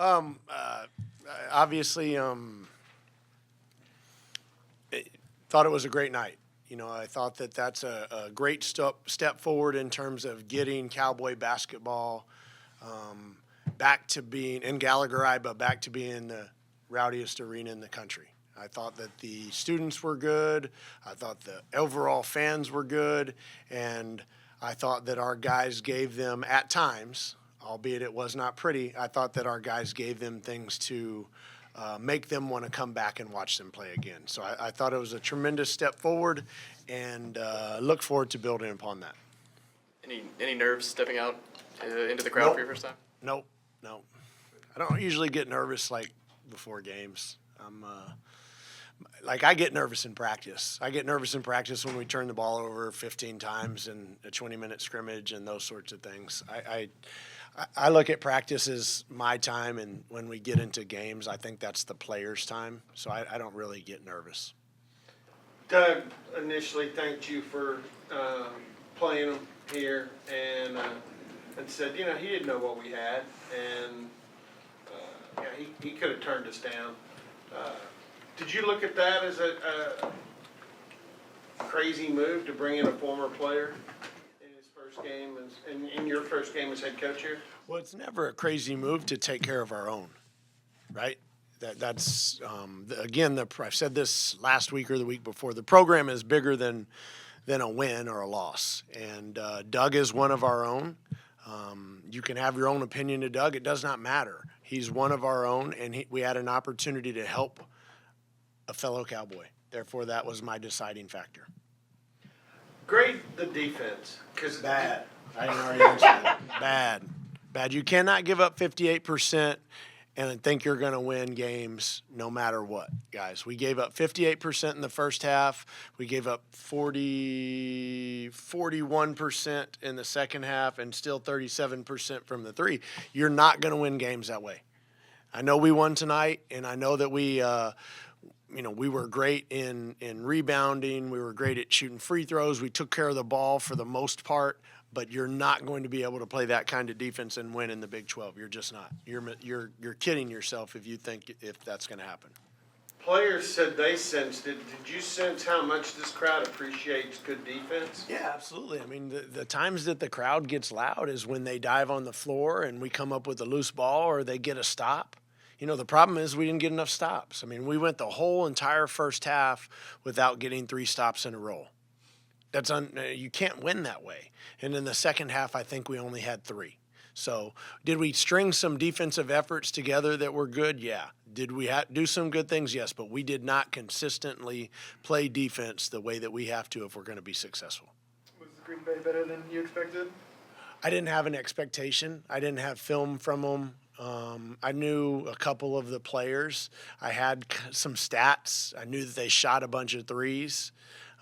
Um, Obviously, thought it was a great night. I thought that that's a great step forward in terms of getting Cowboy basketball back to being in Gallagher-Iba, back to being the rowdiest arena in the country. I thought that the students were good. I thought the overall fans were good. And I thought that our guys gave them, at times, albeit it was not pretty, I thought that our guys gave them things to make them want to come back and watch them play again. So I thought it was a tremendous step forward, and look forward to building upon that. Any nerves stepping out into the crowd for your first time? Nope. I don't usually get nervous like before games. I get nervous in practice. I get nervous in practice when we turn the ball over 15 times in a 20-minute scrimmage and those sorts of things. I look at practice as my time, and when we get into games, I think that's the players' time. So I don't really get nervous. Doug initially thanked you for playing him here and said, he didn't know what we had, and he could have turned us down. Did you look at that as a crazy move to bring in a former player in his first game, in your first game as head coach here? Well, it's never a crazy move to take care of our own, right? That's again, I've said this last week or the week before. The program is bigger than a win or a loss, and Doug is one of our own. You can have your own opinion of Doug. It does not matter. He's one of our own, and we had an opportunity to help a fellow Cowboy. Therefore, that was my deciding factor. Grade the defense. Bad. I already mentioned that. Bad. You cannot give up 58% and think you're going to win games no matter what, guys. We gave up 58% in the first half. We gave up 41% in the second half, and still 37% from the three. You're not going to win games that way. I know we won tonight, and I know that we were great in rebounding. We were great at shooting free throws. We took care of the ball for the most part, but you're not going to be able to play that kind of defense and win in the Big 12. You're just not. You're kidding yourself if you think if that's going to happen. Players said they sensed it. Did you sense how much this crowd appreciates good defense? Yeah, absolutely. I mean, the times that the crowd gets loud is when they dive on the floor and we come up with a loose ball or they get a stop. The problem is we didn't get enough stops. I mean, we went the whole entire first half without getting 3 stops in a row. You can't win that way. And in the second half, I think we only had 3. So did we string some defensive efforts together that were good? Yeah. Did we do some good things? Yes, but we did not consistently play defense the way that we have to if we're going to be successful. Was Green Bay better than you expected? I didn't have an expectation. I didn't have film from them. I knew a couple of the players. I had some stats. I knew that they shot a bunch of threes.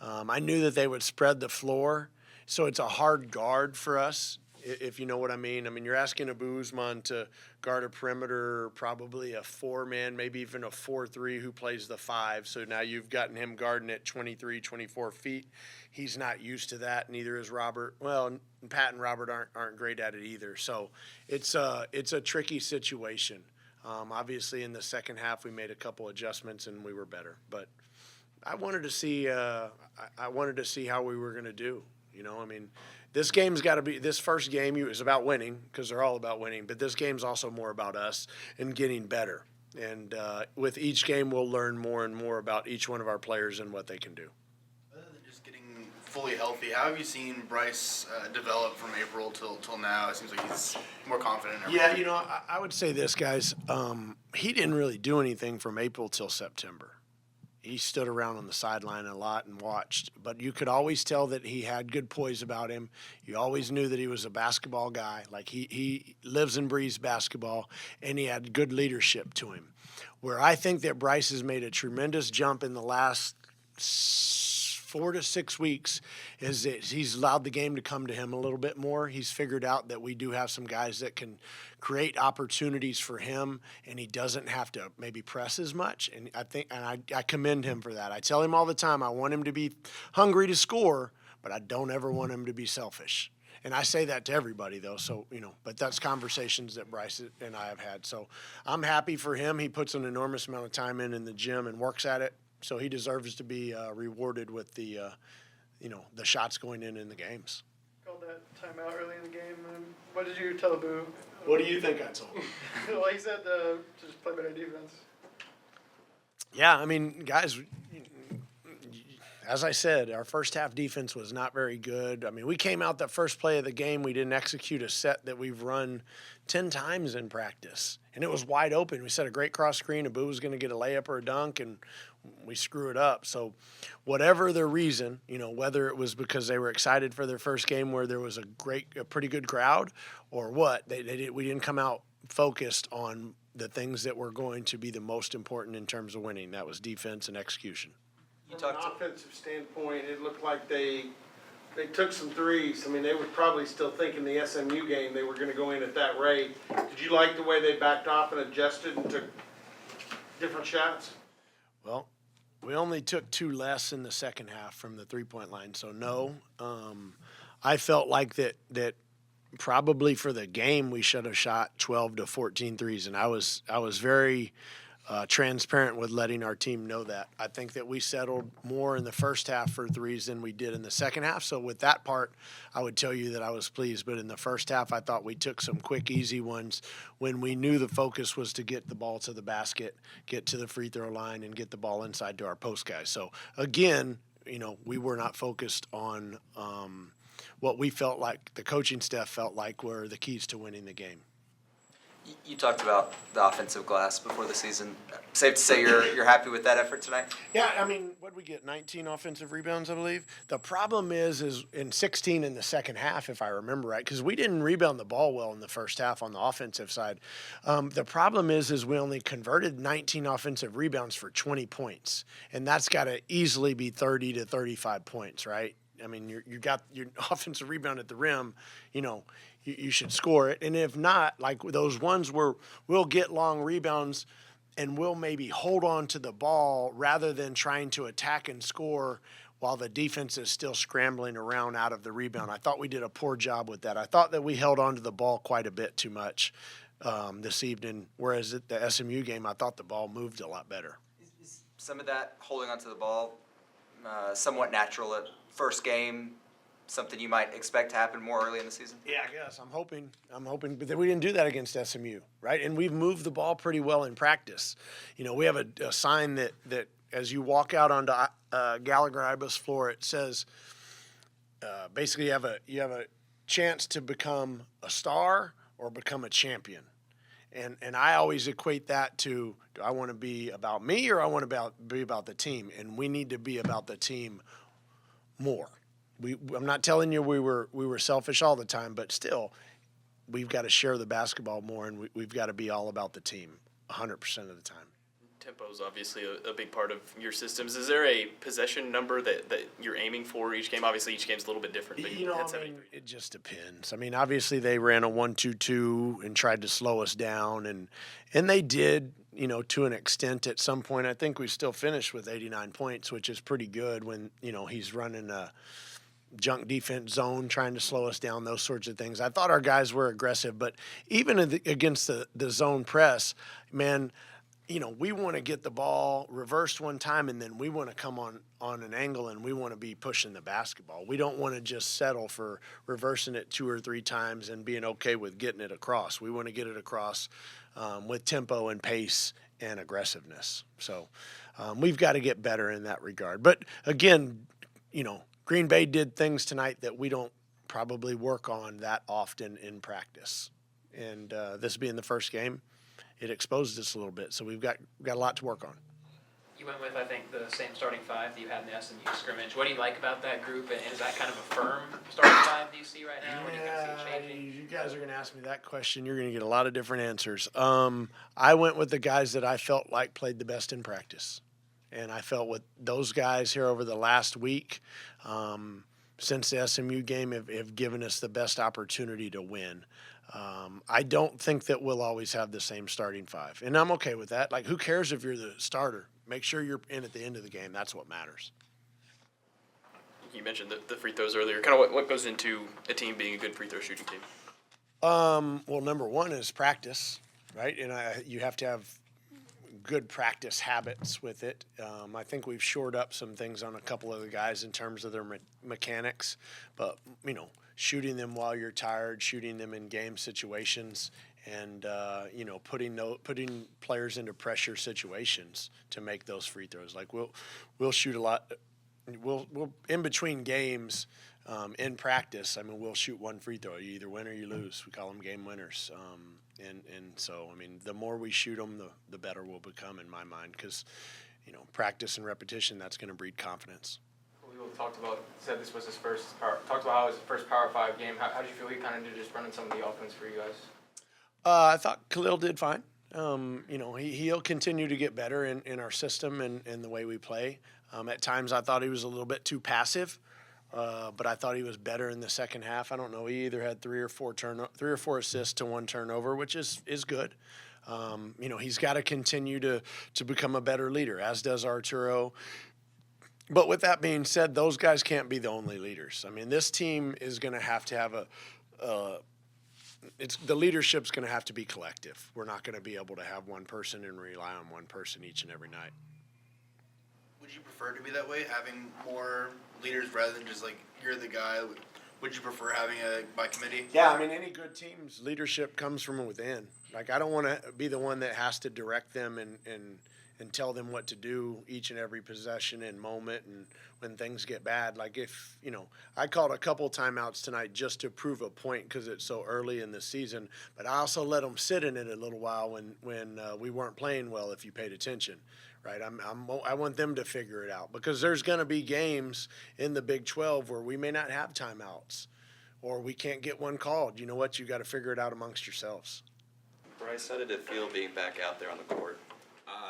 I knew that they would spread the floor. So it's a hard guard for us, if you know what I mean. I mean, you're asking Abu Usman to guard a perimeter, probably a 4-man, maybe even a 4-3 who plays the 5. So now you've gotten him guarding at 23, 24 feet. He's not used to that, neither is Robert. Well, Pat and Robert aren't great at it either. So it's a tricky situation. Obviously, in the second half, we made a couple adjustments and we were better. But I wanted to see how we were going to do. I mean, this game's got to be – this first game is about winning because they're all about winning. But this game's also more about us and getting better. And with each game, we'll learn more and more about each one of our players and what they can do. Other than just getting fully healthy, how have you seen Bryce develop from April till now? It seems like he's more confident. Yeah, I would say this, guys. He didn't really do anything from April till September. He stood around on the sideline a lot and watched, but you could always tell that he had good poise about him. You always knew that he was a basketball guy. Like he lives and breathes basketball, and he had good leadership to him. Where I think that Bryce has made a tremendous jump in the last 4 to 6 weeks is that he's allowed the game to come to him a little bit more. He's figured out that we do have some guys that can create opportunities for him, and he doesn't have to maybe press as much. And I commend him for that. I tell him all the time I want him to be hungry to score, but I don't ever want him to be selfish. And I say that to everybody, though, so, but that's conversations that Bryce and I have had. So I'm happy for him. He puts an enormous amount of time in the gym and works at it, so he deserves to be rewarded with the shots going in the games. Called that timeout early in the game. What did you tell Abu? What do you think I told him? Well, he said to just play better defense. Yeah, I mean, guys, as I said, our first half defense was not very good. I mean, we came out that first play of the game. We didn't execute a set that we've run 10 times in practice, and it was wide open. We set a great cross screen. Abu was going to get a layup or a dunk, and we screw it up. So whatever the reason, whether it was because they were excited for their first game where there was a pretty good crowd or what, we didn't come out focused on the things that were going to be the most important in terms of winning. That was defense and execution. From an offensive standpoint, it looked like they took some threes. I mean, they were probably still thinking the SMU game they were going to go in at that rate. Did you like the way they backed off and adjusted and took different shots? Well, we only took 2 less in the second half from the three-point line, so no. I felt like that probably for the game we should have shot 12 to 14 threes, and I was very transparent with letting our team know that. I think that we settled more in the first half for threes than we did in the second half. So with that part, I would tell you that I was pleased. But in the first half, I thought we took some quick, easy ones when we knew the focus was to get the ball to the basket, get to the free throw line, and get the ball inside to our post guys. So again, we were not focused on what we felt like the coaching staff felt like were the keys to winning the game. You talked about the offensive glass before the season. Safe to say you're happy with that effort tonight? Yeah, I mean, what did we get? 19 offensive rebounds, I believe. The problem is in 16 in the second half, if I remember right, because we didn't rebound the ball well in the first half on the offensive side. The problem is we only converted 19 offensive rebounds for 20 points, and that's got to easily be 30 to 35 points, right? I mean, you got your offensive rebound at the rim, you should score it. And if not, like those ones where we'll get long rebounds and we'll maybe hold on to the ball rather than trying to attack and score while the defense is still scrambling around out of the rebound. I thought we did a poor job with that. I thought that we held on to the ball quite a bit too much this evening, whereas at the SMU game, I thought the ball moved a lot better. Is some of that holding onto the ball somewhat natural at first game, something you might expect to happen more early in the season? Yeah, I guess. I'm hoping, but we didn't do that against SMU, right? And we've moved the ball pretty well in practice. We have a sign that as you walk out onto Gallagher-Ibis floor, it says basically you have a chance to become a star or become a champion. And I always equate that to, do I want to be about me or I want to be about the team? And we need to be about the team more. I'm not telling you we were selfish all the time, but still, we've got to share the basketball more, and we've got to be all about the team 100% of the time. Tempo is obviously a big part of your systems. Is there a possession number that you're aiming for each game? Obviously, each game's a little bit different. But it just depends. I mean, obviously, they ran a 1-2-2 and tried to slow us down, and they did, to an extent at some point. I think we still finished with 89 points, which is pretty good when, he's running a junk defense zone, trying to slow us down, those sorts of things. I thought our guys were aggressive, but even against the zone press, man, we want to get the ball reversed one time, and then we want to come on an angle, and we want to be pushing the basketball. We don't want to just settle for reversing it 2 or 3 times and being okay with getting it across. We want to get it across with tempo and pace and aggressiveness. So we've got to get better in that regard. But again, Green Bay did things tonight that we don't probably work on that often in practice. And this being the first game, it exposed us a little bit. So we've got a lot to work on. You went with, I think, the same starting 5 that you had in the SMU scrimmage. What do you like about that group? And is that kind of a firm starting 5 do you see right now? Or do you kind of see it changing? You guys are going to ask me that question. You're going to get a lot of different answers. I went with the guys that I felt like played the best in practice. And I felt with those guys here over the last week, since the SMU game, have given us the best opportunity to win. I don't think that we'll always have the same starting 5. And I'm okay with that. Like, who cares if you're the starter? Make sure you're in at the end of the game. That's what matters. You mentioned the free throws earlier. Kind of what goes into a team being a good free throw shooting team? Well, number one is practice, right? And you have to have good practice habits with it. I think we've shored up some things on a couple of the guys in terms of their mechanics, but shooting them while you're tired, shooting them in game situations, and putting players into pressure situations to make those free throws. Like we'll shoot a lot. We'll in between games. In practice, we'll shoot one free throw. You either win or you lose. We call them game winners. And so, the more we shoot them, the better we'll become in my mind because, practice and repetition, that's going to breed confidence. Khalil said this was his first talked about how it was his first Power 5 game. How did you feel he kind of did just running some of the offense for you guys? I thought Khalil did fine. He'll continue to get better in our system and the way we play. At times, I thought he was a little bit too passive. But I thought he was better in the second half. I don't know. He either had three or four assists to one turnover, which is good. He's got to continue to become a better leader, as does Arturo. But with that being said, those guys can't be the only leaders. This team is going to have the leadership's going to have to be collective. We're not going to be able to have one person and rely on one person each and every night. Would you prefer to be that way, having more leaders rather than just like you're the guy? Would you prefer having a by committee? Yeah, any good team's leadership comes from within. Like I don't want to be the one that has to direct them and tell them what to do each and every possession and moment and when things get bad. Like if, I called a couple timeouts tonight just to prove a point because it's so early in the season, but I also let them sit in it a little while when we weren't playing well if you paid attention. Right, I want them to figure it out because there's going to be games in the Big 12 where we may not have timeouts or we can't get one called. You know what? You got to figure it out amongst yourselves. Bryce, how did it feel being back out there on the court?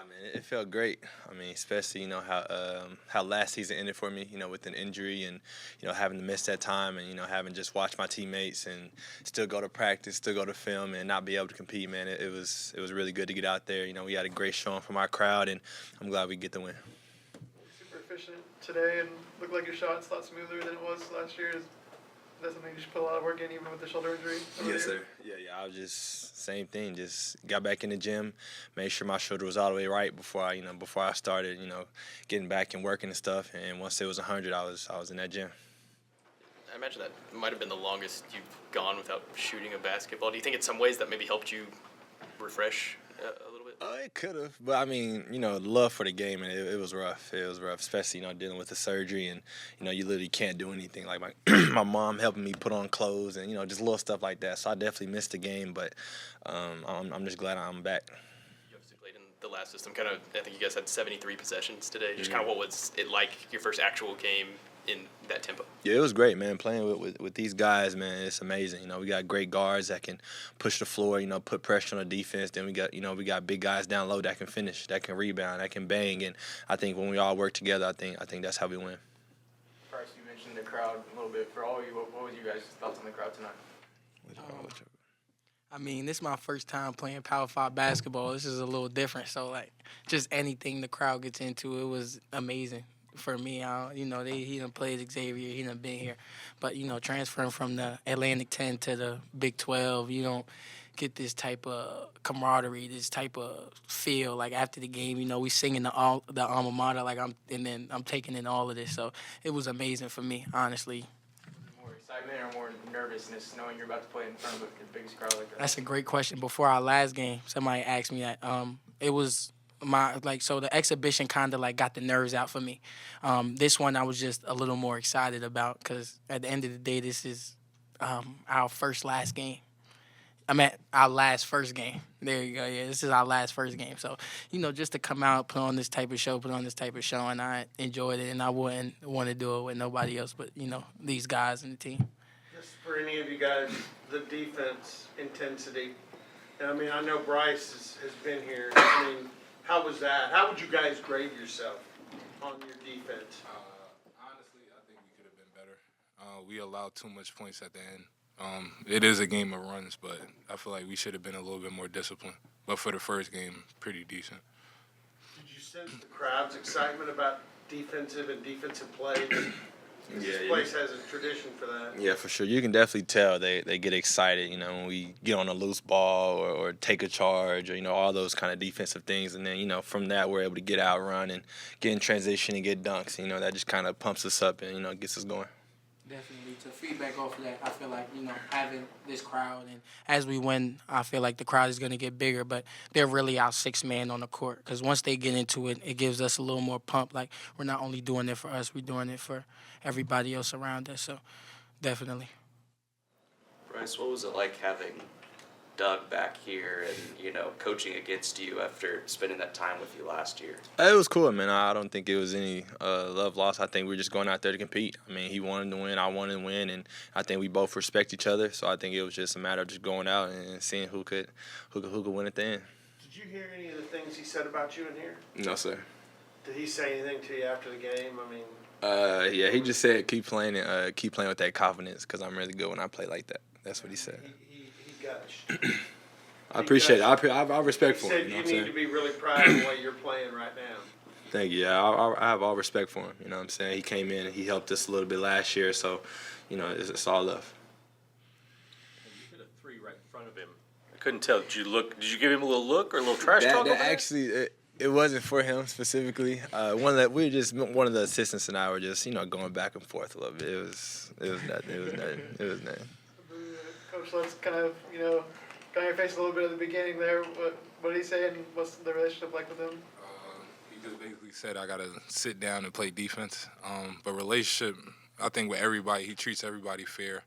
Man, it felt great. Especially how last season ended for me. With an injury and having to miss that time and having just watched my teammates and still go to practice, still go to film and not be able to compete. Man, it was really good to get out there. We had a great showing from our crowd and I'm glad we get the win. Super efficient today and looked like your shot's a lot smoother than it was last year. Is that something you should put a lot of work in even with the shoulder injury? Yes, sir. Yeah. I was just same thing. Just got back in the gym, made sure my shoulder was all the way right before I started, getting back and working and stuff. And once it was 100, I was in that gym. I imagine that might have been the longest you've gone without shooting a basketball. Do you think in some ways that maybe helped you refresh a little bit? It could have, but love for the game, and it was rough. It was rough, especially dealing with the surgery, and you literally can't do anything. Like my my mom helping me put on clothes, and just little stuff like that. So I definitely missed the game, but I'm just glad I'm back. You obviously played in the last system. I think you guys had 73 possessions today. Just kind of what was it like your first actual game in that tempo? Yeah, it was great, man. Playing with these guys, man, it's amazing. We got great guards that can push the floor, put pressure on the defense. Then we got big guys down low that can finish, that can rebound, that can bang. And I think when we all work together, I think that's how we win. Bryce, you mentioned the crowd a little bit. For all of you, what was you guys' thoughts on the crowd tonight? This is my first time playing Power 5 basketball. This is a little different. So, just anything the crowd gets into, it was amazing. For me, he done played Xavier, he done been here. But, transferring from the Atlantic 10 to the Big 12, you don't get this type of camaraderie, this type of feel. After the game, we singing the alma mater, I'm taking in all of this. So it was amazing for me, honestly. More excitement or more nervousness knowing you're about to play in front of the biggest crowd like that? That's a great question. Before our last game, somebody asked me that. It was so the exhibition kind of got the nerves out for me. This one I was just a little more excited about because at the end of the day, this is our our last first game. There you go. Yeah, this is our last first game. So, just to come out, put on this type of show, and I enjoyed it, and I wouldn't want to do it with nobody else but, these guys and the team. Just for any of you guys, the defense intensity. I know Bryce has been here. How was that? How would you guys grade yourself on your defense? Honestly, I think we could have been better. We allowed too much points at the end. It is a game of runs, but I feel like we should have been a little bit more disciplined. But for the first game, pretty decent. Did you sense the crowd's excitement about defensive play? This place has a tradition for that. Yeah, for sure. You can definitely tell they get excited, when we get on a loose ball or take a charge or, all those kind of defensive things. And then, from that, we're able to get out, run, and get in transition and get dunks. That just kind of pumps us up and, gets us going. Definitely. To feedback off of that, I feel like, having this crowd, and as we win, I feel like the crowd is going to get bigger, but they're really our sixth man on the court because once they get into it, it gives us a little more pump. Like, we're not only doing it for us, we're doing it for everybody else around us, so definitely. Bryce, what was it like having Doug back here and, coaching against you after spending that time with you last year? It was cool, man. I don't think it was any love lost. I think we were just going out there to compete. I mean, he wanted to win, I wanted to win, and I think we both respect each other. So I think it was just a matter of just going out and seeing who could win at the end. Did you hear any of the things he said about you in here? No, sir. Did he say anything to you after the game? I mean, yeah, he just said keep playing with that confidence because I'm really good when I play like that. That's what he said. he gushed. I appreciate it. I respect for him. He said you need to be really proud of the way you're playing right now. Thank you. Yeah, I have all respect for him. You know what I'm saying? He came in and he helped us a little bit last year, so, it's all love. You hit a three right in front of him. I couldn't tell. Did you give him a little look or a little trash talk? Actually, it wasn't for him specifically. One of the assistants and I were just, going back and forth a little bit. It was nothing. Coach Lutz kind of, got on your face a little bit at the beginning there. What did he say, and what's the relationship like with him? He just basically said I got to sit down and play defense. But relationship, I think with everybody, he treats everybody fair.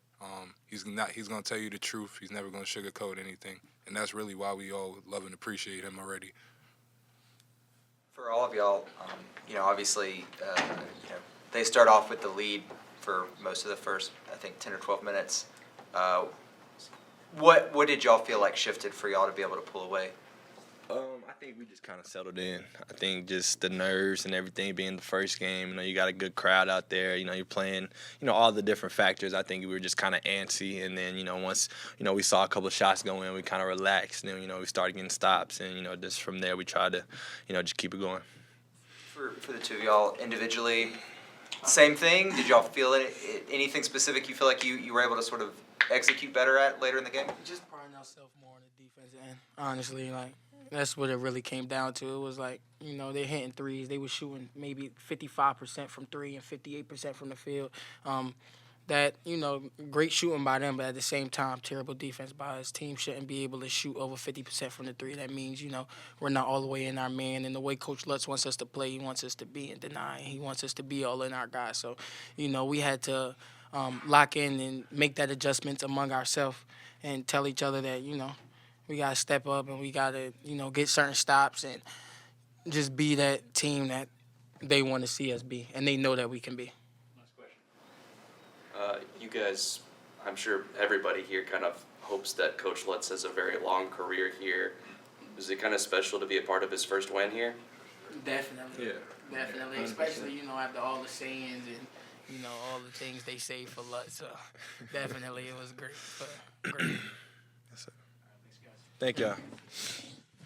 He's going to tell you the truth. He's never going to sugarcoat anything. And that's really why we all love and appreciate him already. For all of y'all, obviously, they start off with the lead for most of the first, I think, 10 or 12 minutes. What did y'all feel like shifted for y'all to be able to pull away? I think we just kind of settled in. I think just the nerves and everything being the first game. You got a good crowd out there. You're playing, all the different factors. I think we were just kind of antsy. And then, once, we saw a couple of shots go in, we kind of relaxed. And then, we started getting stops. And, just from there, we tried to, just keep it going. For the two of y'all individually, same thing? Did y'all feel anything specific you feel like you were able to sort of execute better at later in the game? Just priding ourselves more on the defensive end. Honestly, that's what it really came down to. It was like, they're hitting threes. They were shooting maybe 55% from three and 58% from the field. That, great shooting by them, but at the same time, terrible defense by us. Team shouldn't be able to shoot over 50% from the three. That means, we're not all the way in our man. And the way Coach Lutz wants us to play, he wants us to be in deny. He wants us to be all in our guys. So, we had to lock in and make that adjustment among ourselves and tell each other that, we got to step up and we got to, get certain stops and just be that team that they want to see us be. And they know that we can be. You guys, I'm sure everybody here kind of hopes that Coach Lutz has a very long career here. Was it kind of special to be a part of his first win here? Definitely. Yeah. Definitely. Especially, after all the sayings and, all the things they say for Lutz. So definitely it was great. Great. Thank y'all.